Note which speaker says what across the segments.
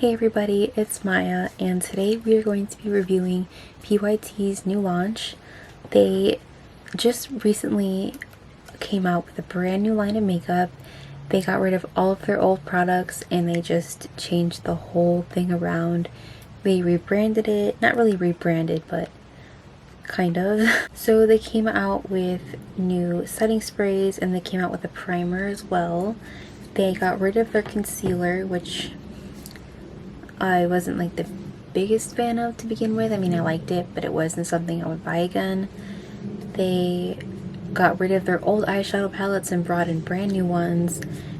Speaker 1: Hey everybody, it's Maya, and today we are going to be reviewing PYT's new launch. They just recently came out with a brand new line of makeup. They got rid of all of their old products and they just changed the whole thing around. They rebranded it, not really rebranded, but kind of. So they came out with new setting sprays and they came out with a primer as well. They got rid of their concealer, which I wasn't like the biggest fan of to begin with. I mean, I liked it, but it wasn't something I would buy again. They got rid of their old eyeshadow palettes and brought in brand new ones.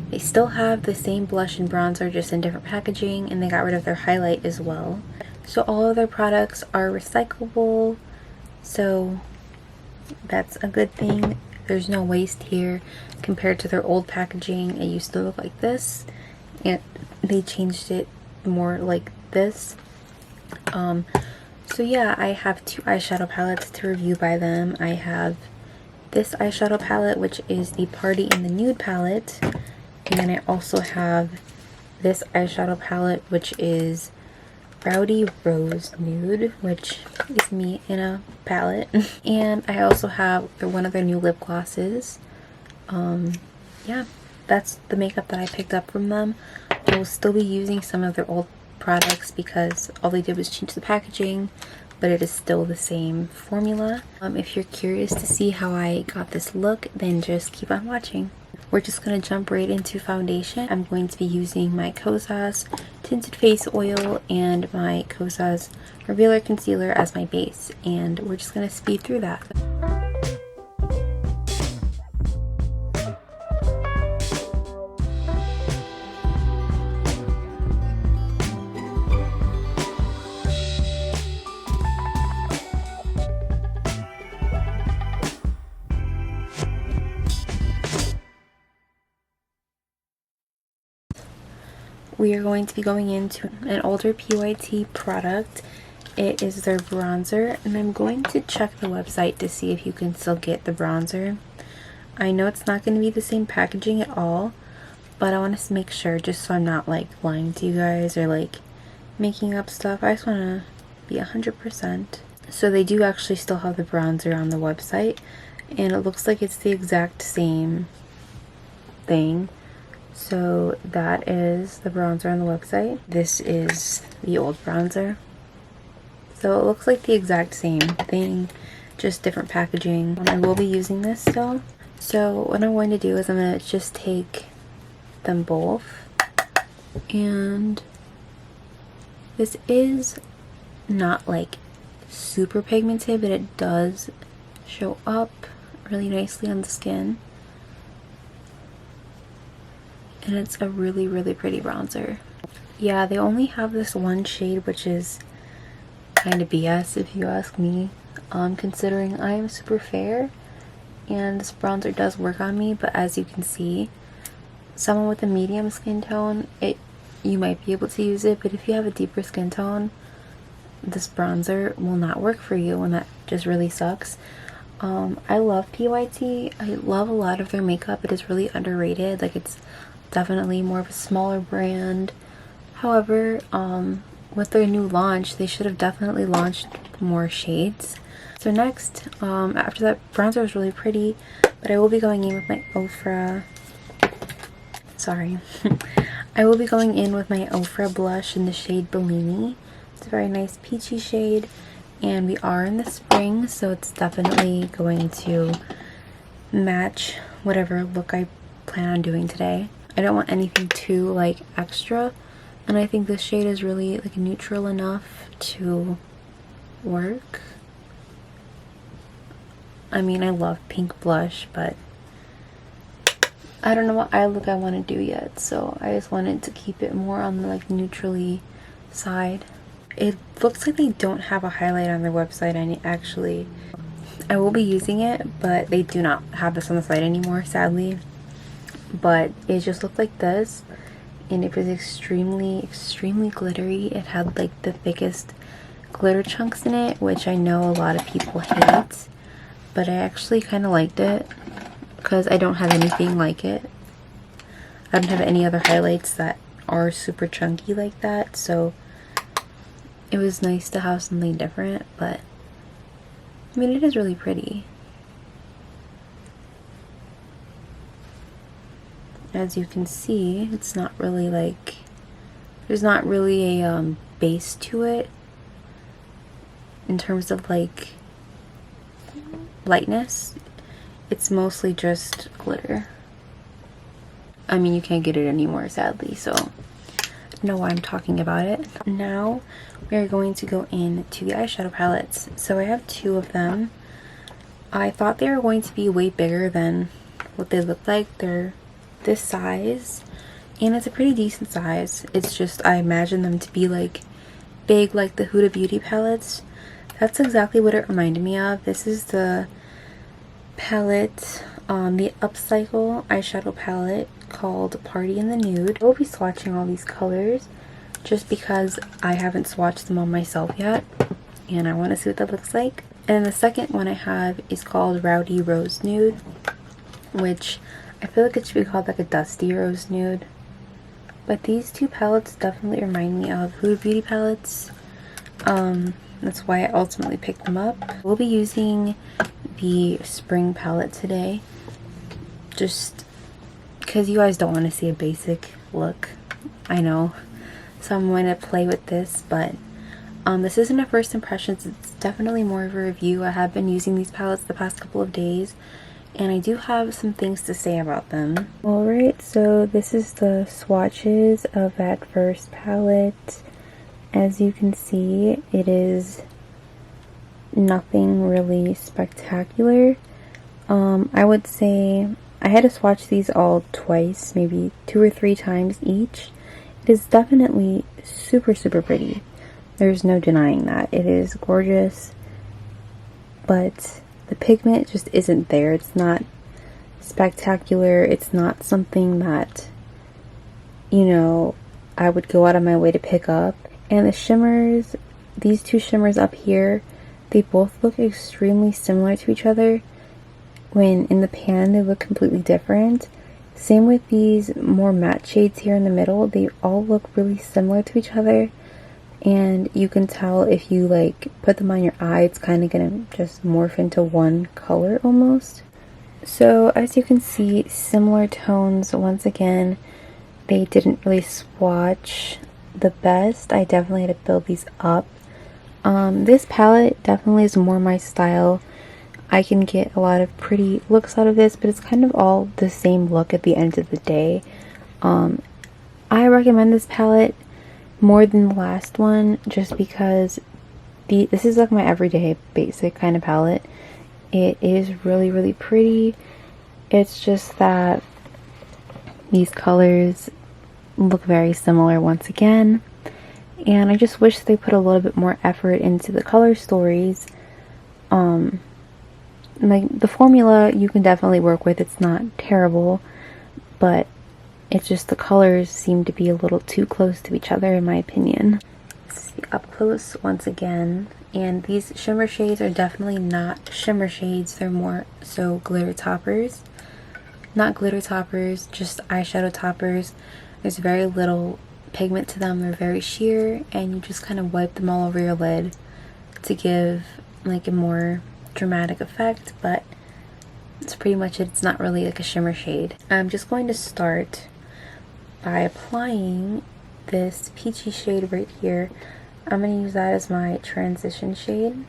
Speaker 1: They still have the same blush and bronzer, just in different packaging, and they got rid of their highlight as well. So all of their products are recyclable, so that's a good thing. There's no waste here compared to their old packaging. It used to look like this, and they changed it more like this. So yeah, I have two eyeshadow palettes to review by them. I have this eyeshadow palette, which is the Party in the Nude palette, and then I also have this eyeshadow palette, which is Rowdy Rose Nude, which is me in a palette. And I also have one of their new lip glosses. Yeah, that's the makeup that I picked up from them. I will still be using some of their old products because all they did was change the packaging, but it is still the same formula. If you're curious to see how I got this look, then just keep on watching. We're just going to jump right into foundation. I'm going to be using my Kosas Tinted Face Oil and my Kosas Revealer Concealer as my base, and we're just going to speed through that. We are going to be going into an older PYT product. It is their bronzer, and I'm going to check the website to see if you can still get the bronzer. I know it's not going to be the same packaging at all, but I want to make sure, just so I'm not like lying to you guys or like making up stuff. I just want to be 100%. So they do actually still have the bronzer on the website, and it looks like it's the exact same thing. So that is the bronzer on the website. This is the old bronzer. So it looks like the exact same thing, just different packaging. I will be using this still. So what I'm going to do is I'm going to just take them both. And this is not like super pigmented, but it does show up really nicely on the skin. And it's a really, really pretty bronzer. Yeah, they only have this one shade, which is kind of BS if you ask me, considering I am super fair and this bronzer does work on me. But as you can see, someone with a medium skin tone, you might be able to use it, but if you have a deeper skin tone, this bronzer will not work for you, and that just really sucks. I love PYT. I love a lot of their makeup. It is really underrated. Like, it's definitely more of a smaller brand. However, with their new launch, they should have definitely launched more shades. So next, after that, bronzer was really pretty, but I will be going in with my ofra. Sorry. I will be going in with my ofra blush in the shade Bellini. It's a very nice peachy shade, and we are in the spring, so it's definitely going to match whatever look I plan on doing today. I don't want anything too like extra, and I think this shade is really like neutral enough to work. I mean, I love pink blush, but I don't know what eye look I want to do yet, so I just wanted to keep it more on the like neutrally side. It looks like they don't have a highlight on their website, and actually I will be using it, but they do not have this on the site anymore, sadly. But it just looked like this, and it was extremely glittery. It had like the thickest glitter chunks in it, which I know a lot of people hate, but I actually kind of liked it because I don't have anything like it. I don't have any other highlights that are super chunky like that, so it was nice to have something different. But I mean, it is really pretty. As you can see, it's not really like, there's not really a base to it in terms of like lightness. It's mostly just glitter. I mean, you can't get it anymore, sadly, so I know why I'm talking about it. Now we are going to go into the eyeshadow palettes. So I have two of them. I thought they were going to be way bigger than what they look like. They're this size, and it's a pretty decent size. It's just, I imagine them to be like big, like the Huda Beauty palettes. That's exactly what it reminded me of. This is the palette, the Upcycle eyeshadow palette called Party in the Nude. I will be swatching all these colors just because I haven't swatched them on myself yet, and I want to see what that looks like. And the second one I have is called Rowdy Rose Nude, which I feel like it should be called like a dusty rose nude. But these two palettes definitely remind me of Huda Beauty palettes. That's why I ultimately picked them up. We'll be using the spring palette today, just because you guys don't want to see a basic look. I know. So I'm going to play with this, but this isn't a first impressions. It's definitely more of a review. I have been using these palettes the past couple of days, and I do have some things to say about them. Alright, so this is the swatches of that first palette. As you can see, it is nothing really spectacular. I would say I had to swatch these all twice, maybe 2 or 3 times each. It is definitely super, super pretty. There's no denying that. It is gorgeous, but the pigment just isn't there. It's not spectacular. It's not something that, you know, I would go out of my way to pick up. And the shimmers, these two shimmers up here, they both look extremely similar to each other. When in the pan, they look completely different. Same with these more matte shades here in the middle. They all look really similar to each other. And you can tell if you like put them on your eye, it's kind of gonna just morph into one color almost. So as you can see, similar tones. Once again, they didn't really swatch the best. I definitely had to build these up. This palette definitely is more my style. I can get a lot of pretty looks out of this, but it's kind of all the same look at the end of the day. I recommend this palette more than the last one just because this is like my everyday basic kind of palette. It is really, really pretty. It's just that these colors look very similar once again, and I just wish they put a little bit more effort into the color stories. Like the formula you can definitely work with, it's not terrible, but it's just the colors seem to be a little too close to each other in my opinion. Let's see up close once again, and these shimmer shades are definitely not shimmer shades. They're more so glitter toppers. Not glitter toppers, just eyeshadow toppers. There's very little pigment to them. They're very sheer, and you just kind of wipe them all over your lid to give like a more dramatic effect, but it's pretty much it. It's not really like a shimmer shade. I'm just going to start by applying this peachy shade right here. I'm going to use that as my transition shade,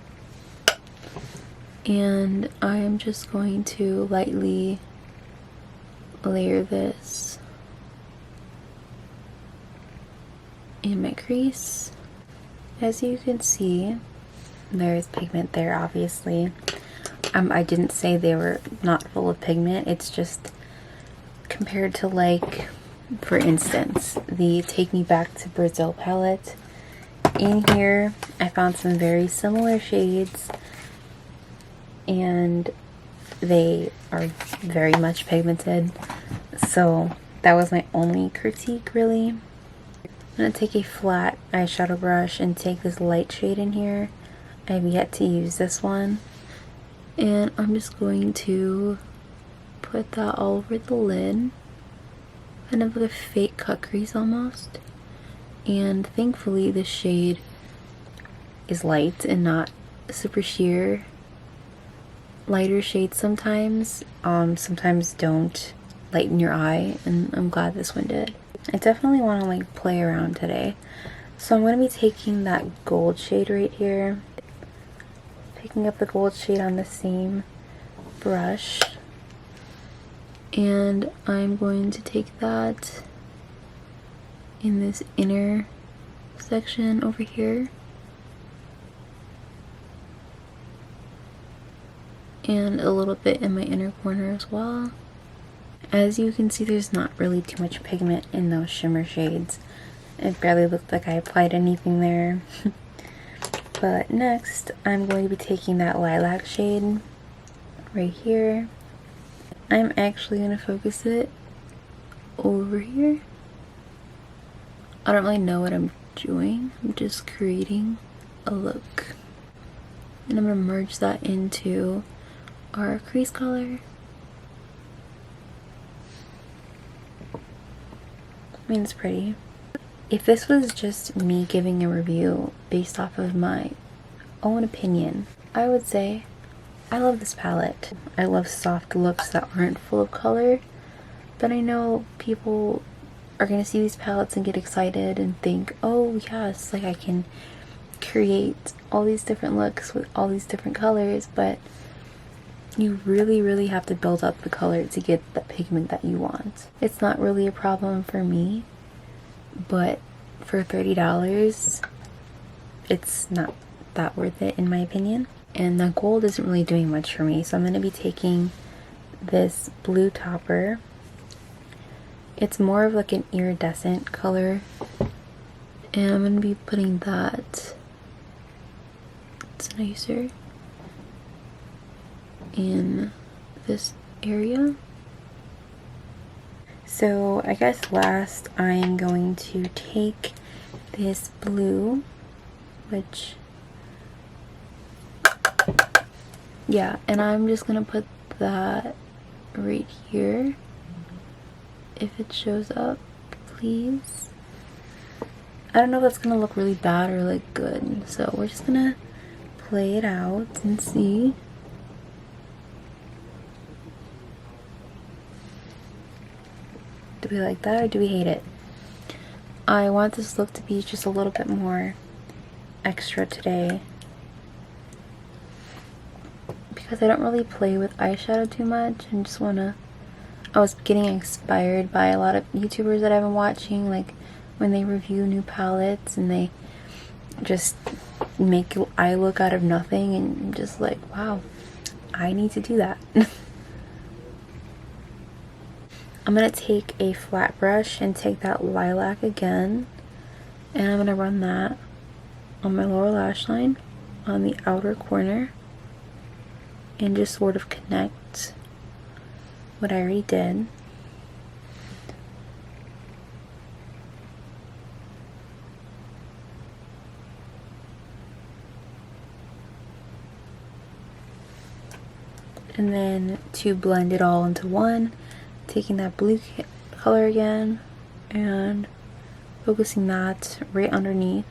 Speaker 1: and I am just going to lightly layer this in my crease. As you can see, there's pigment there, obviously. I didn't say they were not full of pigment. It's just compared to, like, for instance, the Take Me Back to Brazil palette. In here, I found some very similar shades, and they are very much pigmented. So that was my only critique, really. I'm going to take a flat eyeshadow brush and take this light shade in here. I have yet to use this one. And I'm just going to put that all over the lid. kind of like a fake cut crease almost. And thankfully the shade is light and not super sheer. Lighter shades sometimes don't lighten your eye, and I'm glad this one did. I definitely want to like play around today, so I'm going to be taking that gold shade right here, picking up the gold shade on the same brush, and I'm going to take that in this inner section over here, and a little bit in my inner corner as well. As you can see, there's not really too much pigment in those shimmer shades. It barely looked like I applied anything there. But next, I'm going to be taking that lilac shade right here. I'm actually going to focus it over here. I don't really know what I'm doing. I'm just creating a look. And I'm going to merge that into our crease color. I mean, it's pretty. If this was just me giving a review based off of my own opinion, I would say I love this palette. I love soft looks that aren't full of color, but I know people are gonna see these palettes and get excited and think, oh yes, like I can create all these different looks with all these different colors, but you really have to build up the color to get the pigment that you want. It's not really a problem for me, but for $30, it's not that worth it in my opinion. And the gold isn't really doing much for me, so I'm going to be taking this blue topper. It's more of like an iridescent color, and I'm going to be putting that, it's nicer, in this area. So I guess last I'm going to take this blue, which, yeah, and I'm just gonna put that right here. If it shows up, please. I don't know if that's gonna look really bad or like good, so we're just gonna play it out and see. Do we like that or do we hate it? I want this look to be just a little bit more extra today, because I don't really play with eyeshadow too much and just wanna, I was getting inspired by a lot of YouTubers that I've been watching, like when they review new palettes and they just make eye look out of nothing, and I'm just like, wow, I need to do that. I'm going to take a flat brush and take that lilac again, and I'm going to run that on my lower lash line on the outer corner and just sort of connect what I already did. And then to blend it all into one, taking that blue color again and focusing that right underneath.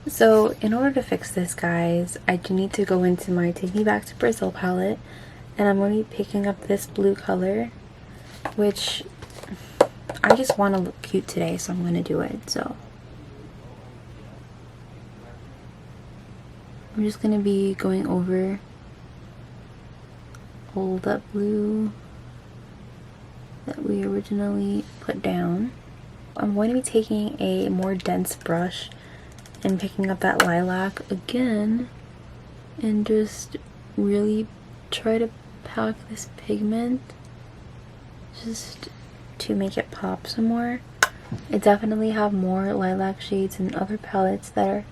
Speaker 1: So in order to fix this, guys, I do need to go into my Take Me Back to Brazil palette, and I'm going to be picking up this blue color, which I just want to look cute today, so I'm going to do it. So I'm just going to be going over all that blue that we originally put down. I'm going to be taking a more dense brush and picking up that lilac again and just really try to pack this pigment just to make it pop some more. I definitely have more lilac shades in other palettes that are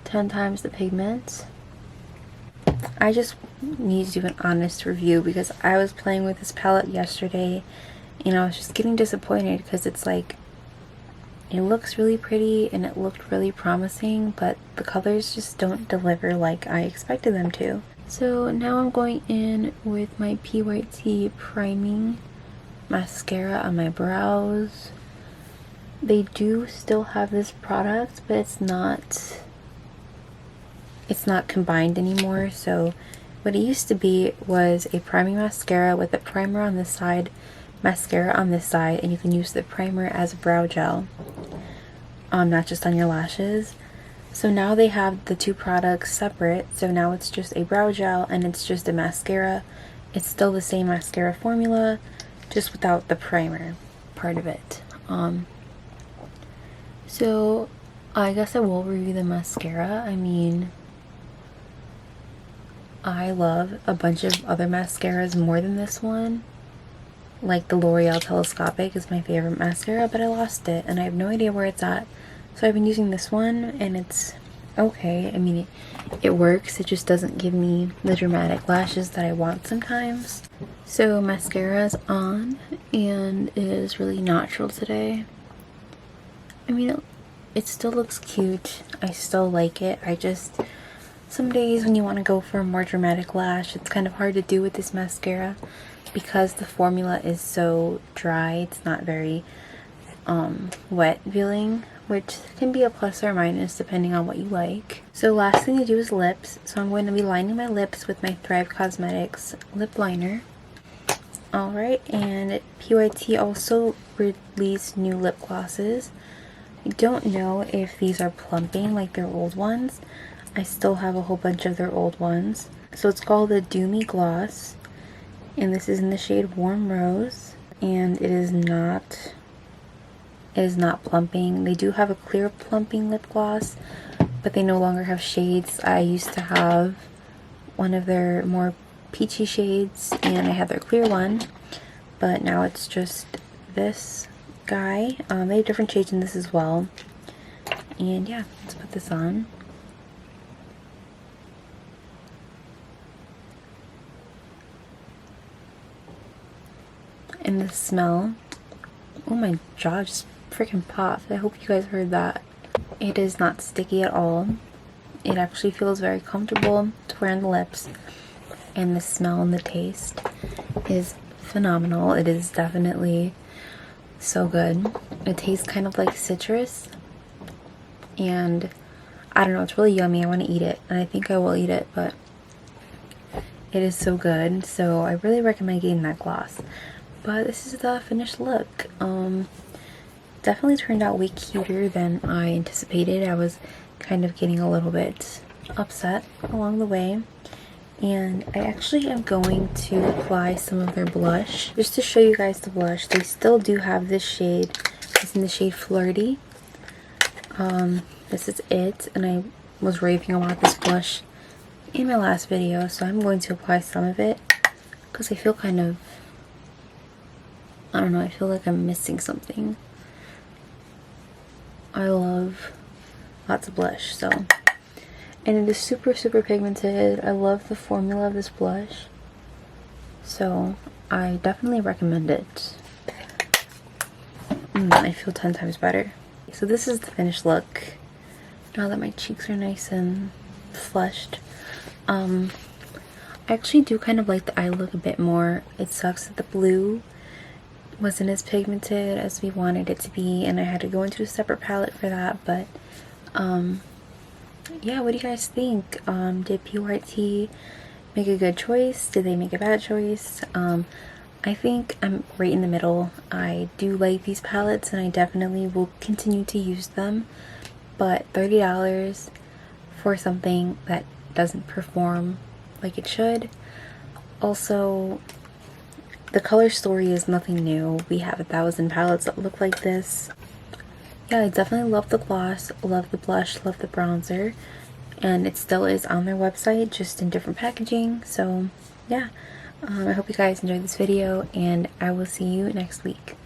Speaker 1: 10 times the pigment. I just need to do an honest review because I was playing with this palette yesterday and I was just getting disappointed because it's like, it looks really pretty and it looked really promising, but the colors just don't deliver like I expected them to. So now I'm going in with my PYT priming mascara on my brows. They do still have this product, but it's not combined anymore. So what it used to be was a priming mascara with a primer on this side, mascara on this side, and you can use the primer as a brow gel, not just on your lashes. So now they have the two products separate, so now it's just a brow gel and it's just a mascara. It's still the same mascara formula, just without the primer part of it. So I guess I will review the mascara. I mean, I love a bunch of other mascaras more than this one. Like the L'Oreal Telescopic is my favorite mascara, but I lost it and I have no idea where it's at. So I've been using this one and it's okay. I mean, it works. It just doesn't give me the dramatic lashes that I want sometimes. So mascara is on and it is really natural today. I mean, it still looks cute. I still like it. Some days when you want to go for a more dramatic lash, it's kind of hard to do with this mascara because the formula is so dry. It's not very wet feeling, which can be a plus or minus depending on what you like. So last thing to do is lips. So I'm going to be lining my lips with my Thrive Cosmetics lip liner. Alright, and PYT also released new lip glosses. I don't know if these are plumping like their old ones. I still have a whole bunch of their old ones. So it's called the Do Me Gloss, and this is in the shade Warm Rose, and it is not plumping. They do have a clear plumping lip gloss, but they no longer have shades. I used to have one of their more peachy shades, and I had their clear one, but now it's just this guy. They have different shades in this as well. And yeah, let's put this on. And the smell, oh, my jaw just freaking popped. I hope you guys heard that. It is not sticky at all. It actually feels very comfortable to wear on the lips, and the smell and the taste is phenomenal. It is definitely so good. It tastes kind of like citrus, and I don't know, it's really yummy. I want to eat it, and I think I will eat it, but it is so good. So I really recommend getting that gloss. But this is the finished look. Definitely turned out way cuter than I anticipated. I was kind of getting a little bit upset along the way. And I actually am going to apply some of their blush just to show you guys the blush. They still do have this shade. It's in the shade Flirty. This is it, and I was raving about this blush in my last video, so I'm going to apply some of it because I feel kind of, I don't know, I feel like I'm missing something. I love lots of blush, so. And it is super, super pigmented. I love the formula of this blush. So I definitely recommend it. I feel 10 times better. So this is the finished look. Now that my cheeks are nice and flushed. I actually do kind of like the eye look a bit more. It sucks that the blue wasn't as pigmented as we wanted it to be, and I had to go into a separate palette for that, but yeah, what do you guys think? Did PYT make a good choice? Did they make a bad choice? I think I'm right in the middle. I do like these palettes and I definitely will continue to use them, but $30 for something that doesn't perform like it should. Also, the color story is nothing new. We have 1,000 palettes that look like this. Yeah, I definitely love the gloss, love the blush, love the bronzer, and it still is on their website, just in different packaging. So yeah, I hope you guys enjoyed this video, and I will see you next week.